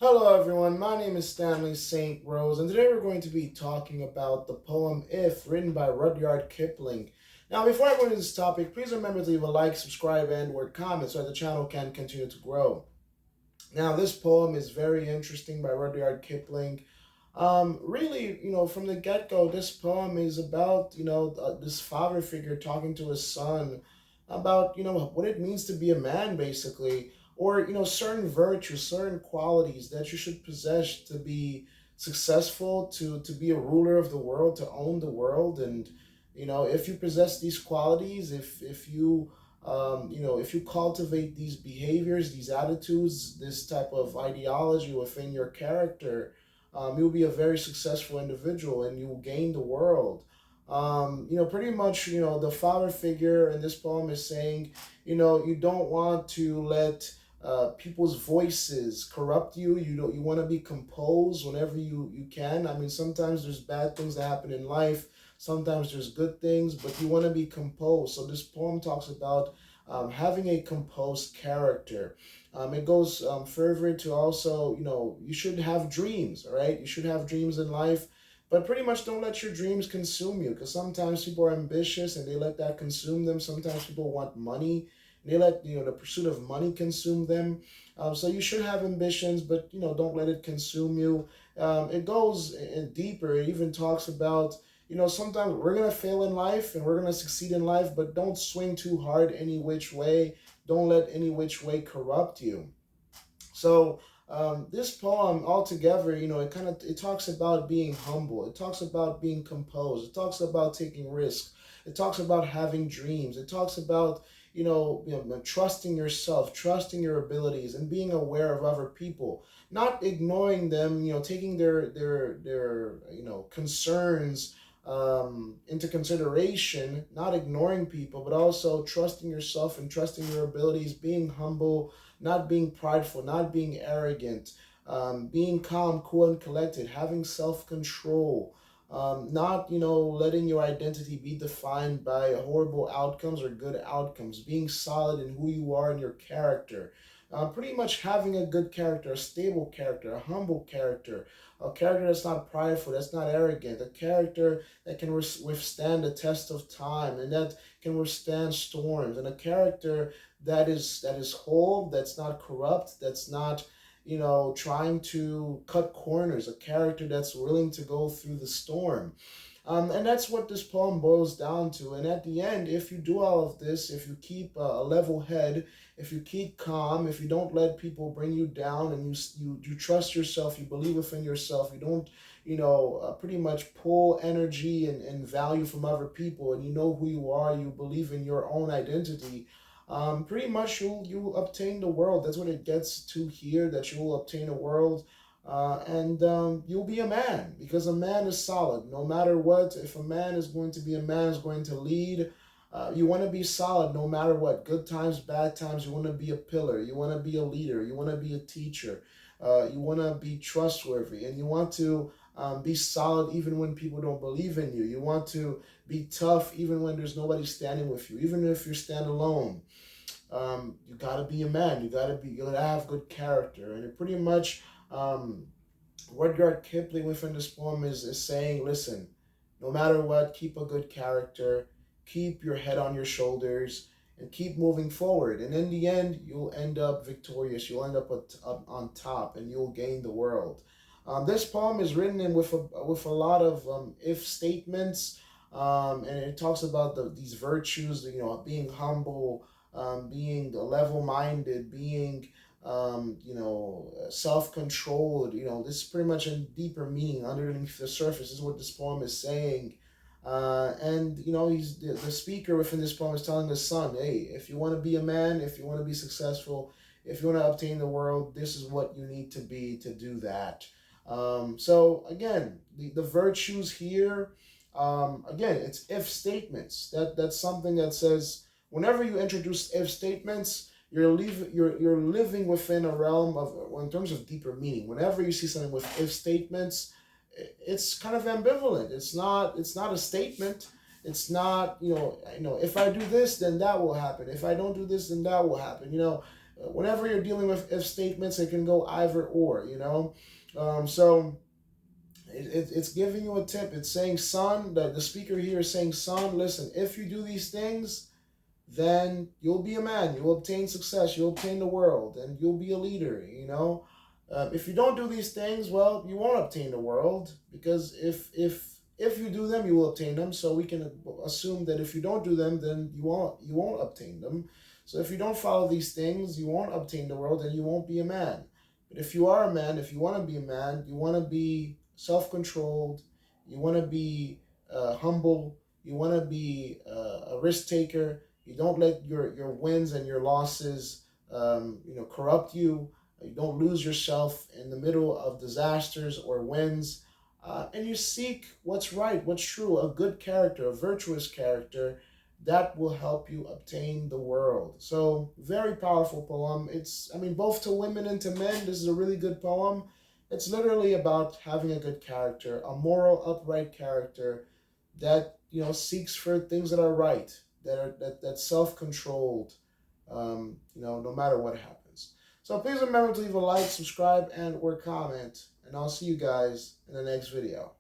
Hello, everyone. My name is Stanley St. Rose, and today we're going to be talking about the poem If, written by Rudyard Kipling. Now, before I go into this topic, please remember to leave a like, subscribe, and or comment so that the channel can continue to grow. Now, this poem is very interesting by Rudyard Kipling. Really, from the get go, this poem is about, this father figure talking to his son about, what it means to be a man, basically, or, certain virtues, certain qualities that you should possess to be successful, to be a ruler of the world, to own the world. And, if you possess these qualities, if you cultivate these behaviors, these attitudes, this type of ideology within your character, you'll be a very successful individual and you'll gain the world. Pretty much, the father figure in this poem is saying, you don't want to let people's voices corrupt you. You want to be composed whenever you can. I mean, sometimes there's bad things that happen in life. Sometimes there's good things, but you want to be composed. So this poem talks about having a composed character. It goes further to also, you should have dreams, all right? You should have dreams in life, but pretty much don't let your dreams consume you, because sometimes people are ambitious and they let that consume them. Sometimes people want money. And they let the pursuit of money consume them. So you should have ambitions, but don't let it consume you. It goes deeper. It even talks about sometimes we're going to fail in life and we're going to succeed in life, but don't swing too hard any which way. Don't let any which way corrupt you. So this poem altogether, it talks about being humble. It talks about being composed. It talks about taking risks. It talks about having dreams. It talks about trusting yourself, trusting your abilities, and being aware of other people, not ignoring them. Taking their concerns into consideration, not ignoring people, but also trusting yourself and trusting your abilities, being humble, not being prideful, not being arrogant, being calm, cool, and collected, having self control. Not letting your identity be defined by horrible outcomes or good outcomes, being solid in who you are and your character, pretty much having a good character, a stable character, a humble character, a character that's not prideful, that's not arrogant, a character that can withstand the test of time and that can withstand storms, and a character that is whole, that's not corrupt, that's not trying to cut corners, a character that's willing to go through the storm. And that's what this poem boils down to. And at the end, if you do all of this, if you keep a level head, if you keep calm, if you don't let people bring you down, and you trust yourself, you believe within yourself, you don't pretty much pull energy and value from other people, and you know who you are, you believe in your own identity, pretty much you'll obtain the world. That's what it gets to here. That you will obtain a world, and you'll be a man, because a man is solid no matter what. If a man is going to be a man, is going to lead. You want to be solid no matter what. Good times, bad times. You want to be a pillar. You want to be a leader. You want to be a teacher. You want to be trustworthy, and you want to be solid even when people don't believe in you. You want to be tough even when there's nobody standing with you, even if you stand alone. You gotta be a man. You gotta have good character, and it pretty much Rudyard Kipling within this poem is saying, listen, no matter what, keep a good character, keep your head on your shoulders, and keep moving forward. And in the end, you'll end up victorious. You'll end up on top, and you'll gain the world. This poem is written in with a lot of if statements, and it talks about these virtues. Being humble, being level-minded, being self-controlled. This is pretty much a deeper meaning underneath the surface. This is what this poem is saying. And he's the speaker within this poem is telling his son, hey, if you want to be a man, if you want to be successful, if you want to obtain the world, this is what you need to be to do that. So again, the virtues here, again, it's if statements. That's something that says whenever you introduce if statements, you're living within a realm of, well, in terms of deeper meaning. Whenever you see something with if statements, it's kind of ambivalent. It's not a statement. It's not if I do this, then that will happen. If I don't do this, then that will happen. Whenever you're dealing with if statements, it can go either or, you know. So it's giving you a tip. It's saying, son, the speaker here is saying, son, listen, if you do these things, then you'll be a man. You'll obtain success. You'll obtain the world, and you'll be a leader. You know, if you don't do these things, well, you won't obtain the world, because if you do them, you will obtain them. So we can assume that if you don't do them, then you won't obtain them. So if you don't follow these things, you won't obtain the world, and you won't be a man. But if you are a man, if you want to be a man, you want to be self-controlled. You want to be humble. You want to be a risk taker. You don't let your wins and your losses, corrupt you. You don't lose yourself in the middle of disasters or wins. And you seek what's right, what's true, a good character, a virtuous character that will help you obtain the world. So, very powerful poem. Both to women and to men, this is a really good poem. It's literally about having a good character, a moral, upright character that seeks for things that are right, that's self-controlled, no matter what happens. So please remember to leave a like, subscribe, and or comment, and I'll see you guys in the next video.